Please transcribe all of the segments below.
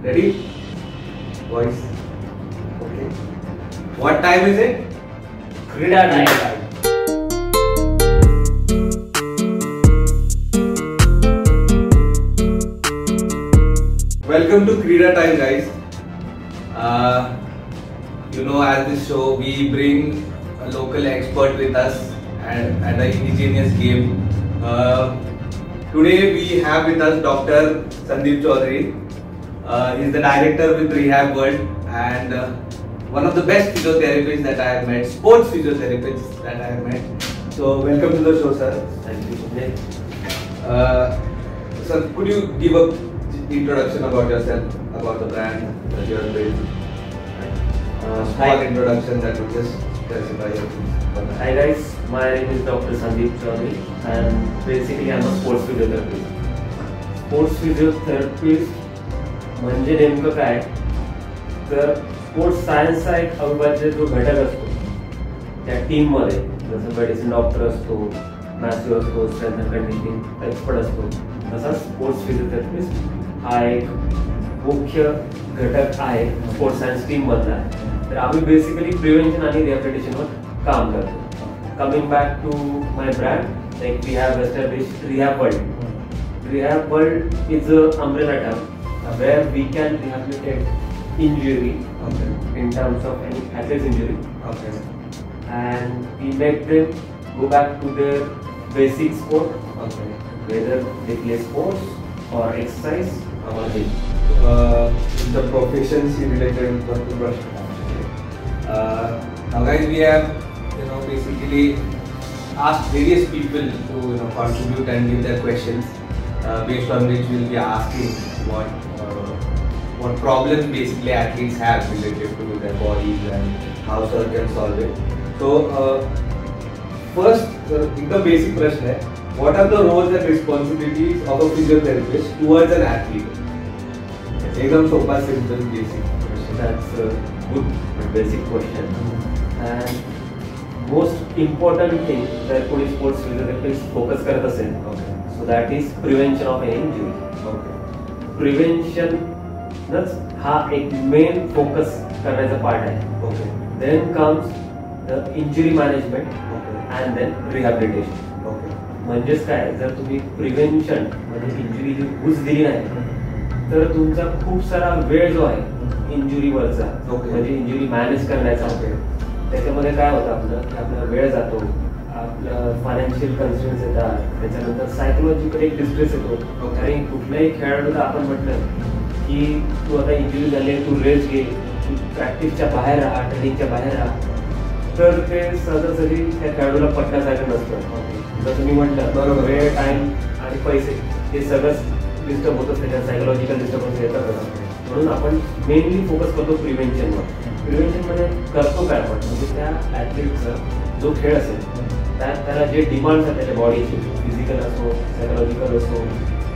Ready? Voice. Okay. What time is it? Krida time. Welcome to Krida time, guys. As this show, we bring a local expert with us and an indigenous game. Today we have with us Dr. Sandeep Chaudhary. He's the director with Rehab World and one of the best physiotherapists that I have met, sports physiotherapists that I have met. So welcome to the show, sir. Thank you. Sir, could you give a introduction about yourself, about the brand that you are building? Small introduction that would just specify your things. Hi guys, my name is Dr. Sandeep Chaudhary and basically I'm a sports physiotherapist. Sports physiotherapist म्हणजे नेमकं काय तर sports सायन्सचा एक अविभाज्य जो घटक असतो त्या टीममध्ये जसं मेडिसिन डॉक्टर असतो, मॅथ्यू असतो, स्ट्रेंथ अँड कंडिशनिंग एक्सपर्ट असतो तसा स्पोर्ट्स फिजिओथेरपिस्ट हा एक मुख्य घटक आहे स्पोर्ट्स सायन्स टीममधला. तर आम्ही बेसिकली प्रिव्हेन्शन आणि रिहॅबिलिटेशनवर काम करतो. Coming back to my brand, like we have established rehab world. Rehab World is an umbrella term where we can rehabilitate injury in terms of any athlete's injury, and we make them go back to their basic sport, whether they play sports or exercise or gym. The proficiency related question. Now guys, we have basically asked various people to contribute and give their questions. Based on which we'll be asking what problems basically athletes have related to their bodies and how sir can solve it. So first, the basic question है, what are the roles and responsibilities of a physiotherapist towards an athlete? एकदम सोपा simple basic question. That's a good basic question. And most important thing that कोणी sports physiotherapist focus करत असेल, so that is prevention of any injury. Prevention हा एक main focus करण्याचा part आहे. Then comes the injury management and then rehabilitation. म्हणजेच काय, जर तुम्ही प्रिव्हेन्शन म्हणजे इंजुरी जी घुस दिली नाही तर तुमचा खूप सारा वेळ जो आहे इंजुरीवरचा म्हणजे इंजुरी मॅनेज करण्याचा त्याच्यामध्ये काय होतं आपलं की आपला वेळ जातो, आपलं फायनान्शियल कन्स्ट्रेन्स येतात, त्याच्यानंतर सायकोलॉजिकल एक डिस्ट्रेस येतो. आणि कुठल्याही खेळाडूला आपण म्हटलं की तू आता इंजुरी झाली तू रेस्ट घे, तू प्रॅक्टिसच्या बाहेर राहा, ट्रेनिंगच्या बाहेर राहा, तर ते सहजासहजी त्या खेळाडूला पटण्यासारखं नसतं. जसं मी म्हटलं बरोबर, वेळ, टाइम आणि पैसे हे सगळंच डिस्टर्ब होतं, त्याच्यात सायकोलॉजिकल डिस्टर्बन्स येतात. म्हणून आपण मेनली फोकस करतो प्रिव्हेन्शनवर. प्रिव्हेन्शनमध्ये करतो काय आपण म्हणजे त्या ॲथलीटचा जो खेळ असेल त्याला जे डिमांड्स आहेत त्याच्या बॉडीचे, फिजिकल असो, सायकोलॉजिकल असो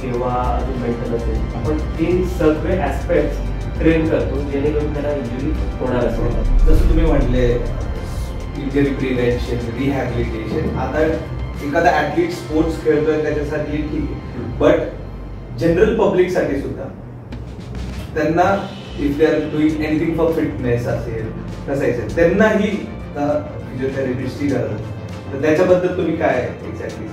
किंवा अजून मेंटल असेल, आपण ते सगळे ॲस्पेक्ट्स ट्रेन करतो जेणेकरून त्याला इंजुरी होणार असेल. जसं तुम्ही म्हटले इंजुरी प्रिव्हेन्शन, रिहॅबिलिटेशन. आता एखादा ॲथलीट स्पोर्ट्स खेळतोय त्याच्यासाठी ठीक आहे, बट जनरल पब्लिकसाठी सुद्धा त्यांना if they are doing anything for fitness असेल कसं त्यांनाही फिजिओथेरपिस्टची गरज असते. तर त्याच्याबद्दल तुम्ही काय एक्झॅक्टली?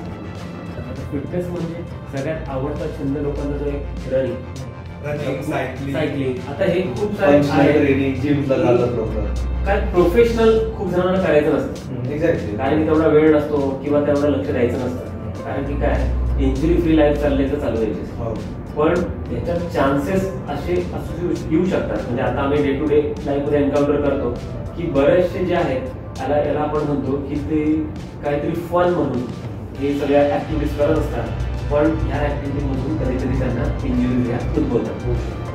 फिटनेस म्हणजे सगळ्यात आवडता छंद लोकांना जो एक रनिंग, सायकलिंग. आता हे खूप सारे ट्रेनिंग जिमला जातात लोक. काय प्रोफेशनल खूप जणांना करायचं नसतं. एक्झॅक्टली. कारण की तेवढा वेळ नसतो किंवा तेवढं लक्ष द्यायचं नसतं. कारण की काय इंजुरी फ्री लाईफ चालले तर चालू द्यायचे. पण याच्यात चान्सेस असे येऊ शकतात. म्हणजे आता आम्ही डे टू डे लाईफमध्ये एन्काउंटर करतो की बरेचसे जे आहेत याला आपण म्हणतो की ते काहीतरी फन म्हणून हे सगळ्या ऍक्टिव्हिटीज करत असतात, पण ह्या ऍक्टिव्हिटीमधून कधी कधी त्यांना इंजुरीज ह्या उद्भवतात.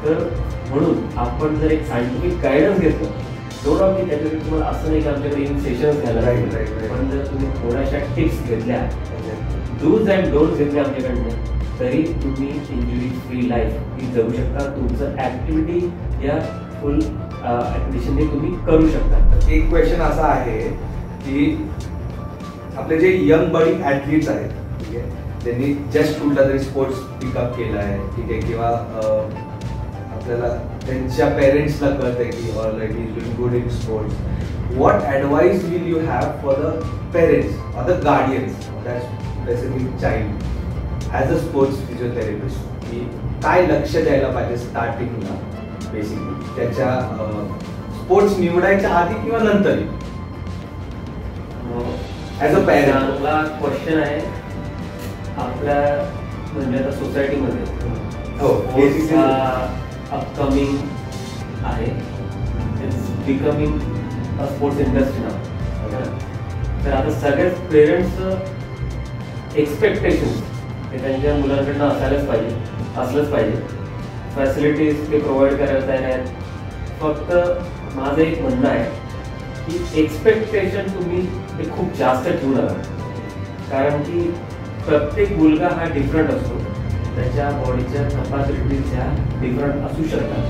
तर म्हणून आपण जर एक सायंटिफिक गायडन्स घेतलं थोडं की त्याच्यासाठी तुम्हाला असं नाही की आमच्याकडे येऊन सेशन्स घ्यायला लागेल, पण जर तुम्ही थोड्याशा टिप्स घेतल्या, डूज अँड डोंट्स घेतले आमच्याकडनं, तरी तुम्ही इंजुरी फ्री लाईफ ही जगू शकता. तुमचं ऍक्टिव्हिटी या फुल ऍक्टिव्हिटीने तुम्ही करू शकता. एक क्वेश्चन असा आहे की आपले जे यंग बॉडी ॲथलीट्स आहेत, ठीक आहे, त्यांनी जस्ट कुठला तरी स्पोर्ट्स पिकअप केला आहे, ठीक आहे, किंवा आपल्याला त्यांच्या पेरेंट्सला कळतंय की all right is doing good in sports, what advice will you have for the parents or the guardians of that specific child as a sports physiotherapist की काय लक्ष द्यायला पाहिजे स्टार्टिंगला बेसिकली त्याच्या स्पोर्ट्स निवडायच्या आधी किंवा नंतरही ॲज अ पॅरेंट? चांगला क्वेश्चन आहे. आपल्या म्हणजे आता सोसायटीमध्ये हो अपकमिंग आहे, इट्स बिकमिंग स्पोर्ट्स इंडस्ट्री ना. तर आता सगळ्याच पेरेंट्स एक्सपेक्टेशन हे त्यांच्या मुलांकडनं असलंच पाहिजे. फॅसिलिटीज ते प्रोव्हाइड करायला तयार आहेत. फक्त माझं एक म्हणणं आहे की एक्सपेक्टेशन तुम्ही ते खूप जास्त ठेवू नका, कारण की प्रत्येक मुलगा हा डिफरंट असतो, त्याच्या बॉडीच्या कॅपॅसिटीज ह्या डिफरंट असू शकतात.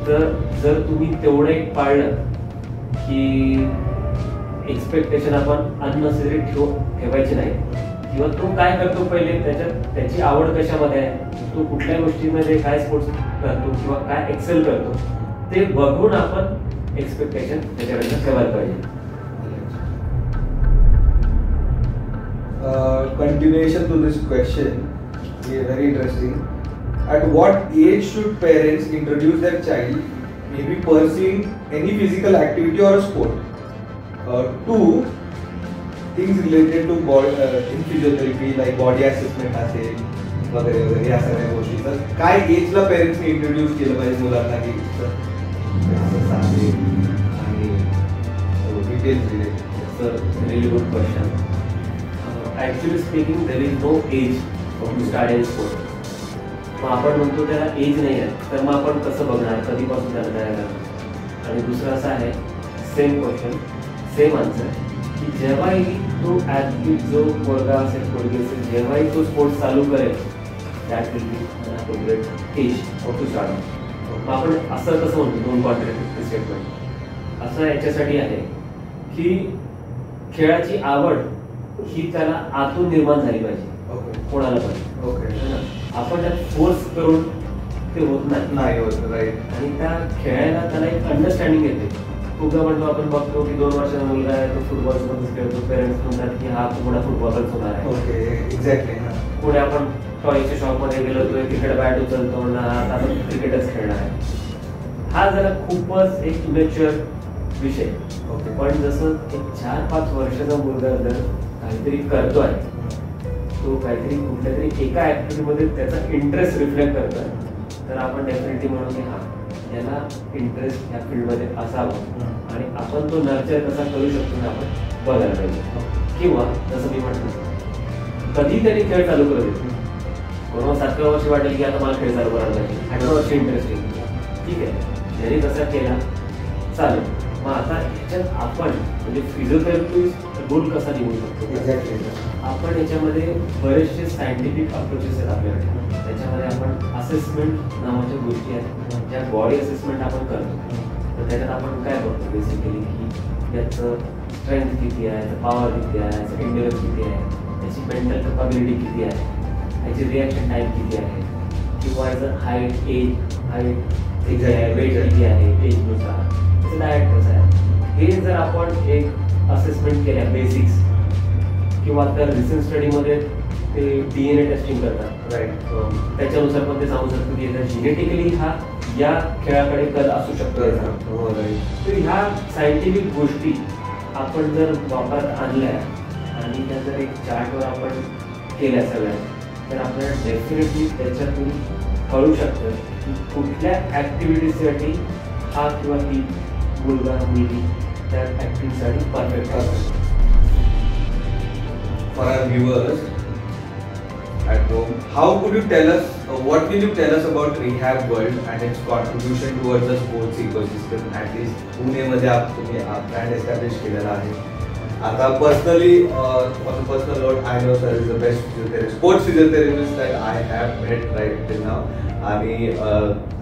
तर जर तुम्ही तेवढं एक पाळलं की एक्सपेक्टेशन आपण अननेसेसरी ठेवायची नाही, किंवा तो काय करतो पहिले त्याची आवड कशामध्ये आहे, तो कुठल्या गोष्टीमध्ये काय स्पोर्ट्स करतो किंवा काय एक्सेल करतो ते बघून आपण एक्सपेक्टेशन त्याच्याकडनं ठेवायला पाहिजे. Continuation to this question, very interesting. At what age should parents introduce their child maybe pursuing any physical activity or a sport? Two things related to in physiotherapy like body assessment असेल वगैरे वगैरे या सगळ्या गोष्टी, तर काय एजला पेरेंट्सने introduce केलं पाहिजे मुलांना की आणि details related? Sir, really good question. Actually speaking, there is no age to start any sport. मग आपण म्हणतो त्याला एज नाही आहे, तर मग आपण कसं बघणार, कधीपासून त्याला तयार करणार? आणि दुसरं असं आहे, सेम क्वेश्चन सेम आन्सर, की जेव्हाही तो ॲथलीट जो पोरगा असेल पोरगी असेल जेव्हाही तो स्पोर्ट्स चालू करेल that will be great age of to start. मग आपण असं कसं म्हणतो दोन कॉन्ट्रॅक्ट स्टेटमेंट असं याच्यासाठी आहे की खेळाची आवड ही त्याला आतून निर्माण झाली पाहिजे. कोणाला पण आपण त्यात फोर्स करून ते होत नाही होत, राईट. आणि त्या खेळायला त्याला एक अंडरस्टँडिंग येते. खूपदा म्हणतो आपण बघतो की 2 वर्षाचा मुलगा आहे तो फुटबॉल सोबत खेळतो, पेरेंट्स म्हणतात की हा पुढे फुटबॉलच होणार आहे. Okay, exactly. पुढे आपण टॉयच्या शॉपमध्ये गेलो तो क्रिकेट बॅट उचलतो म्हणणार आता आपण क्रिकेटच खेळणार आहे. हा जरा खूपच एक इमॅच्युअर विषय. पण जसं एक 4-5 वर्षाचा मुलगा जर काहीतरी करतोय, तो काहीतरी कुठल्या तरी एका ऍक्टिव्हिटीमध्ये त्याचा इंटरेस्ट रिफ्लेक्ट करतोय, तर आपण डेफिनेटली म्हणू की हा याला इंटरेस्ट या फील्डमध्ये असावा आणि आपण तो नर्चर कसा करू शकतो ना आपण बघायला पाहिजे. किंवा जसं मी म्हटलं कधी तरी खेळ चालू करू देतो. कोणाला 7व्या वर्षी वाटेल की आता मला खेळ चालू करायला पाहिजे, 8व्या वर्षी इंटरेस्ट येईल, ठीक आहे, जरी तसा केला चालेल. मग आता ह्याच्यात आपण म्हणजे फिजिओथेरपिस्ट रोल कसा निवडू शकतो? आपण याच्यामध्ये बरेचसे सायंटिफिक अप्रोचेस आहेत आपल्याकडे. त्याच्यामध्ये आपण असेसमेंट नावाच्या गोष्टी आहेत, ज्या बॉडी असेसमेंट आपण करतो. तर त्याच्यात आपण काय बघतो बेसिकली की याचं स्ट्रेंथ किती आहे, याचं पॉवर किती आहे, याचं एंड्युरन्स किती आहे, याची मेंटल कॅपॅबिलिटी किती आहे, याची रिॲक्शन टाईम किती आहे, किंवा याचं हाईट किती आहे, वेट किती आहे, एजनुसार त्याचं डायट कसं आहे. हे जर आपण एक असेसमेंट केल्या बेसिक्स, किंवा तर रिसेंट स्टडीमध्ये ते DNA टेस्टिंग करतात, राईट, त्याच्यानुसार पण ते सांगू शकतो की जेनेटिकली हा या खेळाकडे कल असू शकतो. तर ह्या सायंटिफिक गोष्टी आपण जर वापरात आणल्या आणि त्या जर एक चार्टवर आपण केल्या सगळ्या, तर आपल्याला डेफिनेटली त्याच्यातून कळू शकतं की कुठल्या ॲक्टिव्हिटीसाठी हा किंवा ती मुलगा मुलगी त्या ॲक्टिव्हिटीसाठी परफेक्ट असतो. For our viewers at home, how could you tell us, what will you tell us about Rehab World and its contribution towards the sports ecosystem? At least पुणेमध्ये तुम्ही ब्रँड एस्टॅब्लिश केलेला आहे. आता personally on a personal note, I know sir is the best physiotherapist, sports physiotherapist that I have met right till now. आणि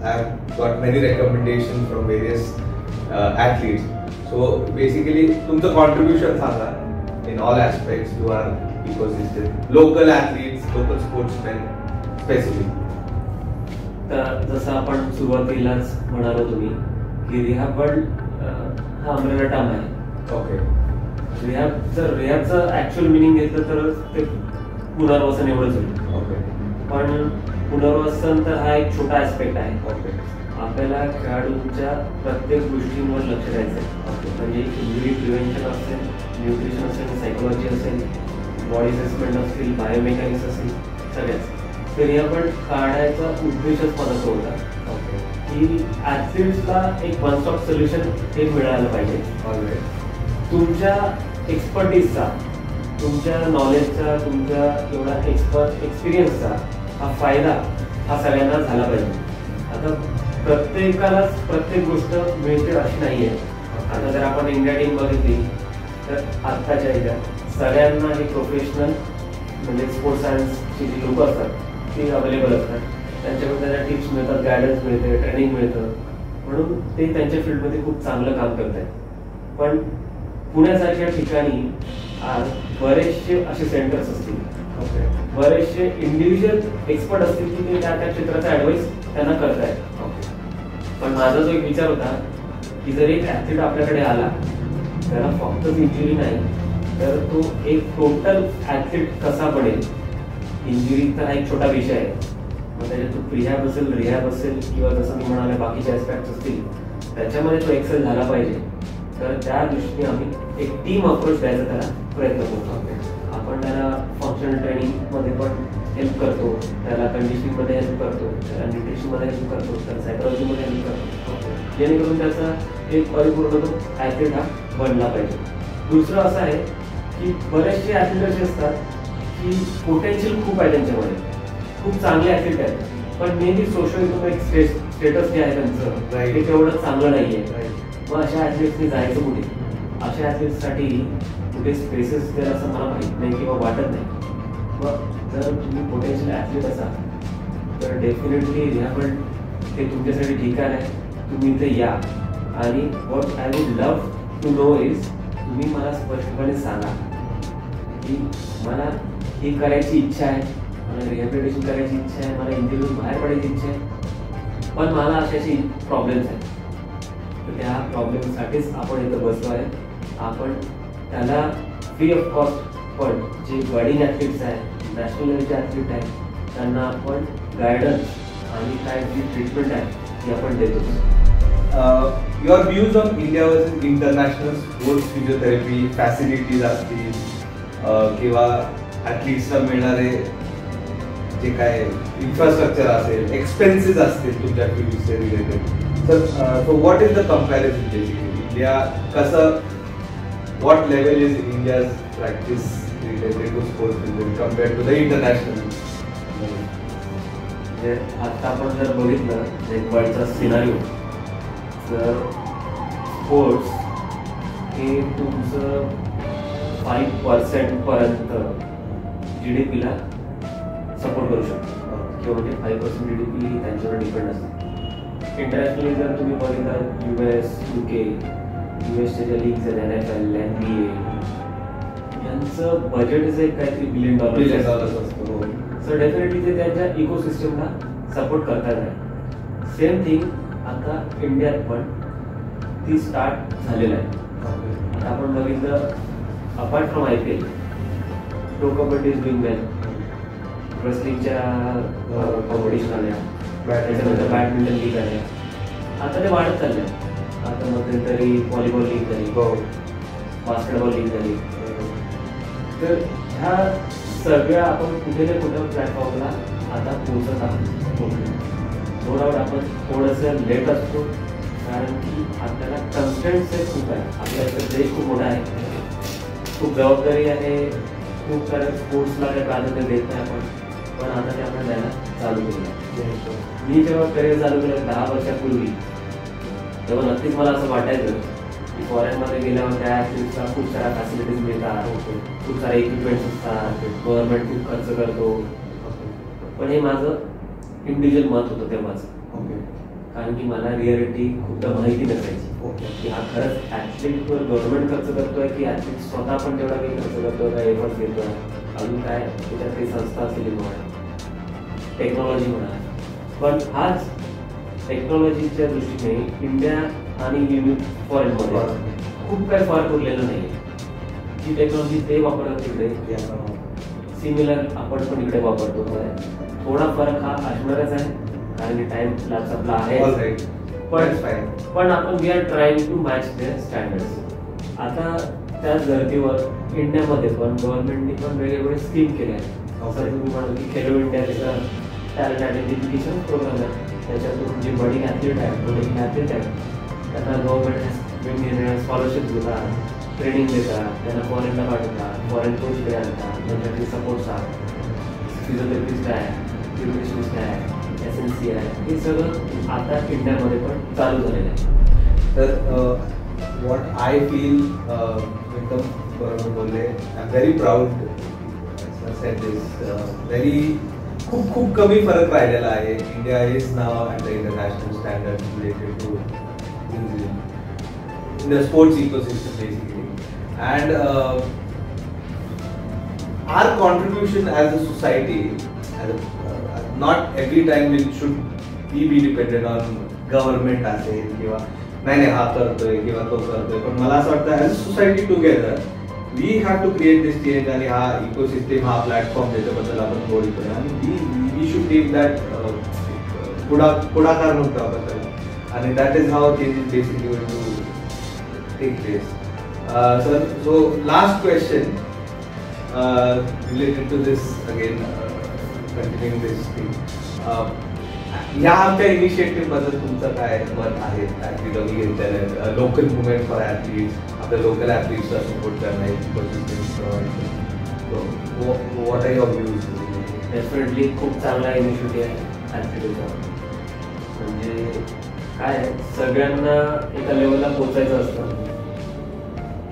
I have got many recommendations from various athletes. So basically तुमचं contribution सांगा in all aspects to our ecosystem, local athletes, local sportsmen specifically. तर जसं आपण सुरुवातीलाच म्हणालो तुम्ही की रिहॅब हा अमरेला टर्म आहे. ओके. रिहॅबचं ऍक्च्युअल मिनिंग घेतलं तर ते पुनर्वसन एवढंच होईल. ओके. पण पुनर्वसन तर हा एक छोटा ऍस्पेक्ट आहे. ओके. आपल्याला खेळाडूंच्या प्रत्येक गोष्टींवर लक्ष द्यायचं आहे. म्हणजे इंजुरी प्रिव्हेंशन असेल, न्यूट्रिशन असेल, सायकोलॉजी असेल, बॉडी असेसमेंट असतील, बायोमेकॅनिक्स असेल, सगळ्याच. तर हे आपण काढायचा उद्देशच माझा तो होता की ॲथलीट्सला एक वन स्टॉप सोल्युशन हे मिळायला पाहिजे. तुमच्या एक्सपर्टीजचा, तुमच्या नॉलेजचा, तुमच्या एवढा एक्सपिरियन्सचा हा फायदा हा सगळ्यांना झाला पाहिजे. आता प्रत्येकालाच प्रत्येक गोष्ट मिळते अशी नाही आहे. आता जर आपण इंडिया टीम बघितली तर आत्ताच्या ह्याच्यात सगळ्यांना हे प्रोफेशनल म्हणजे स्पोर्ट्स सायन्सची जी लोक असतात ती अवेलेबल असतात. त्यांच्याकडून त्यांना टिप्स मिळतात, गायडन्स मिळते, ट्रेनिंग मिळतं, म्हणून ते त्यांच्या फील्डमध्ये खूप चांगलं काम करत आहेत. पण पुण्यासारख्या ठिकाणी आज बरेचसे असे सेंटर्स असतील, बरेचसे इंडिव्हिज्युअल एक्सपर्ट असतील की ते त्या क्षेत्राचा ऍडवाइस त्यांना करतायत. पण माझा जो एक विचार होता की जर एक ऍथलीट आपल्याकडे आला त्याला फक्त इंजुरी नाही तर तो एक टोटल ऍथलीट कसा बनेल. इंजुरी तर हा एक छोटा विषय आहे, मग त्याच्यात तो प्रिहॅब असेल, रिहॅब असेल किंवा जसं मी म्हणाले बाकीचे ऍस्पेक्ट्स असतील त्याच्यामध्ये तो एक्सेल झाला पाहिजे. तर त्या दृष्टीने आम्ही एक टीम अप्रोच द्यायचा त्याला प्रयत्न करतो. आपण त्याला फंक्शनल ट्रेनिंगमध्ये पण हेल्प करतो, त्याला कंडिशनिंगमध्ये हेल्प करतो, त्याला न्यूट्रिशनमध्ये हेल्प करतो, त्याला सायकोलॉजीमध्ये हेल्प करतो, जेणेकरून त्याचा एक परिपूर्ण तो ॲथलीट हा बनला पाहिजे. दुसरं असं आहे की बरेचसे ॲथलीट असे असतात की पोटेन्शियल खूप आहे त्यांच्यामध्ये, खूप चांगले ॲथलीट आहेत, पण may be social economic status जे आहे त्यांचं ते तेवढं चांगलं नाही आहे. मग अशा ॲथलीट्सनी जायचं कुठे? अशा ॲथलीट्ससाठी कुठे स्पेसेस द्यायला असं मला माहीत नाही किंवा वाटत नाही. मग जर तुम्ही पोटेन्शियल ॲथलीट असाल तर डेफिनेटली रिहॅबल हे तुमच्यासाठी ठिकाण आहे. तुम्ही इथे या आणि what I would love to know is तुम्ही मला स्पष्टपणे सांगा की मला ही करायची इच्छा आहे, मला रिहॅबिलिटेशन करायची इच्छा आहे, मला इंजुरीतून बाहेर पडायची इच्छा आहे, पण मला अशाशी प्रॉब्लेम्स आहेत. तर त्या प्रॉब्लेमसाठीच आपण इथं बसलो आहे. आपण त्याला फ्री ऑफ कॉस्ट पण जे बडिंग ॲथलीट्स आहेत, नॅशनल लेवलचे ॲथलीट आहेत, त्यांना आपण गायडन्स आणि काय जी ट्रीटमेंट आहे ती आपण देतो. Your views on India versus international sports physiotherapy facilities असतील किंवा ॲथलीट्सला मिळणारे जे काय इन्फ्रास्ट्रक्चर असेल, एक्सपेन्सेस असतील तुमच्या फील्डचे रिलेटेड, तर so what is the comparison basically? India कसं, what level is India's practice related to sports compared to the international? म्हणजे आता आपण जर बघितलं एक वर्ल्डचा सिनारिओ, तर स्पोर्ट्स हे तुमचं 5% पर्यंत GDP ला सपोर्ट करू शकतो किंवा म्हणजे 5% GDP त्यांच्यावर डिपेंड असते. इंटरनॅशनली जर तुम्ही बघितलं US, UK, USच्या ज्या लीग्स आहेत, NFL, NBA यांचं बजेट एक काहीतरी $1 बिलियन असतो. सो डेफिनेटली ते त्यांच्या इकोसिस्टमला सपोर्ट करतात आहे. सेम थिंग आता इंडियात पण ती स्टार्ट झालेलं आहे. आता आपण बघितलं apart from IPL, pro kabaddi is doing well, रेसलिंगच्या कॉम्पिटिशन आल्या, त्याच्यानंतर बॅडमिंटन लीग आल्या, आता ते वाढत चालले. आता मध्यंतरी व्हॉलीबॉल लीग झाली, बास्केटबॉल लीग झाली. तर ह्या सगळ्या आपण कुठे ना कुठे प्लॅटफॉर्मला आता पोहोचत आहोत. नो डाऊट आपण थोडंसं लेट असतो कारण की आपल्याला कन्स्टंट खूप आहे. आपल्या देश खूप मोठा आहे, खूप जबाबदारी आहे, खूप साऱ्या स्पोर्ट्सला काही प्राधान्य देत नाही आपण, पण आता ते आपण द्यायला चालू केलं. मी जेव्हा करिअर चालू केलं 10 वर्षापूर्वी, तेव्हा नक्कीच मला असं वाटायचं की फॉरेनमध्ये गेल्यावर त्या ॲथलीट्सला खूप साऱ्या फॅसिलिटीज मिळतात, खूप सारे इक्विपमेंट्स असतात, गव्हर्नमेंट खूप खर्च करतो. पण हे माझं इंडिव्हिज्युअल मत होतं तेव्हाच, कारण की मला रिअलिटी खूपदा माहिती नसायची की हा खरंच ॲथलीटवर गव्हर्नमेंट खर्च करतोय की ॲथलीट स्वतः पण तेवढा काही खर्च करतोय, काय एफर्ट घेतोय, अजून काय त्याच्यात काही संस्था असेल म्हणा, टेक्नॉलॉजी म्हणा. पण हाच टेक्नॉलॉजीच्या दृष्टीने इंडिया आणि फॉरेनमध्ये खूप काही फरक उरलेला नाही. जी टेक्नॉलॉजी ते वापरतात तिकडे सिमिलर आपण पण इकडे वापरतो. थोडा फरक हा असणारच आहे कारण टाइम लॅप्स आपला आहे. पण आपण we are trying to match their standards. आता त्याच धर्तीवर इंडियामध्ये पण गव्हर्नमेंटने पण वेगवेगळे स्कीम केले आहेत. जसं तुम्ही म्हणाल की खेलो इंडिया त्याचा टॅलेंट आयडेंटिफिकेशन प्रोग्राम आहे. त्याच्यातून जे बडिंग ॲथलीट आहेत बडिंग ॲथलीट आहेत त्यांना गव्हर्नमेंट स्कॉलरशिप देतात, ट्रेनिंग देतात, त्यांना फॉरेनला पाठवतात, फॉरेन कोचकडे आणतात, त्यांच्याकडे सपोर्ट्स फिजिओथेरपिस्ट आहे, न्यूट्रिशनिस्ट आहे, SNC आहे. हे सगळं आता इंडियामध्ये पण चालू झालेलं आहे. तर what I feel एकदम बरोबर बोलले. I am very proud said this. खूप कमी फरक राहिलेला आहे. India is now at the international standard related to in the sports ecosystem basically, and our contribution as a society, not every time it should be dependent on government असेल किंवा नाही हा करतोय किंवा तो करतोय. पण मला असं वाटतं as a society together we have to create this change. आणि हा इकोसिस्टम हा प्लॅटफॉर्म त्याच्याबद्दल आपण बोलतोय आणि वी शुड टेक दॅट पुढाकार म्हणतो आपण त्याला. आणि that is how change is basically going to take place. So last question related to this again, continuing this thing. या आमच्या इनिशिएटिव्ह बद्दल तुमचं काय मत आहे? ॲक्च्युअली घेतलेलं लोकल मुवमेंट फॉर ॲथलीट्स, आपल्या लोकल ॲथलीट्सला सपोर्ट करणं, what are your views? Definitely खूप चांगला इनिशिएटिव्ह आहे ॲथलीटचा. म्हणजे काय सगळ्यांना एका लेवलला पोहोचायचं असतं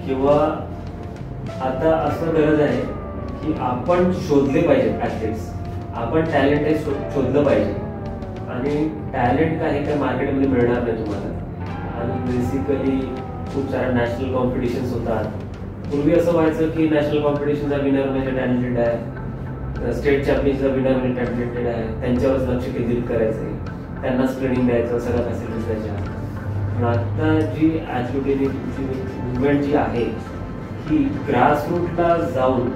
किंवा आता असं गरज आहे की आपण शोधले पाहिजे ॲथलीट्स. आपण टॅलेंट हे शोधलं पाहिजे. आणि टॅलेंट काय हे काय मार्केटमध्ये मिळणार नाही तुम्हाला. आणि बेसिकली खूप साऱ्या नॅशनल कॉम्पिटिशन्स होतात. पूर्वी असं व्हायचं की नॅशनल कॉम्पिटिशनचा विनर म्हणजे टॅलेंटेड आहे, स्टेट चॅम्पियनचा विनर म्हणजे टॅलेंटेड आहे, त्यांच्यावरच लक्ष केंद्रित करायचं, त्यांना स्क्रीनिंग द्यायचं, सगळ्या फॅसिलिटीज द्यायच्या. पण आता जी ॲथलीटची मुवमेंट जी आहे की ग्रासरूटला जाऊन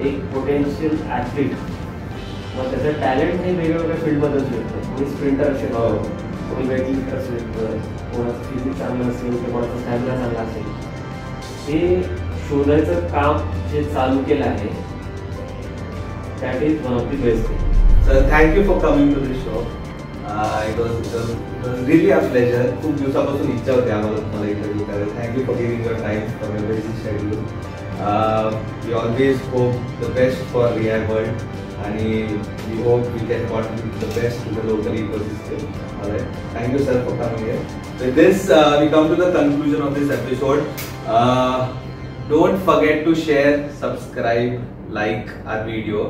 एक पोटेन्शियल ॲथलीट मग त्याचं टॅलेंट हे वेगवेगळ्या फील्डमध्येच मिळतं. कोणी स्प्रिंटर असेल, कोणी वेटलिफ्टर असेल, कोणाचं फिजिक्स चांगलं असेल, कोणाचा स्टॅमिना चांगला असेल, हे शोधायचं काम जे चालू केलं आहे that is one of the best thing. Sir thank you for coming to this show. It was really a pleasure. खूप दिवसापासून इच्छा होती आम्हाला तुम्हाला इंटरव्ह्यू करायला. Thank you for giving your time from your busy schedule. We always hope the best for rehab world आणि we hope we can contribute the best to the local ecosystem. Alright. Thank you, sir, for coming here. With this, we come to the conclusion of this episode. Don't forget to share, subscribe, like our video.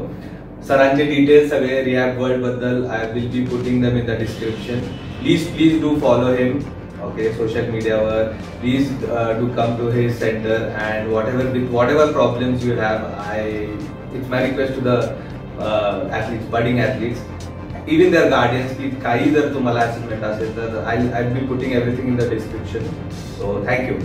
सरांचे details सगळे rehab world बद्दल I will be putting them in the description. Please do follow him. Okay, social मीडियावर please do come to his centre and whatever problems you have, it's my request to the athletes, budding athletes, even their guardians, की काही जर तुम्हाला assessment असेल तर I'll be putting everything in the description. So thank you.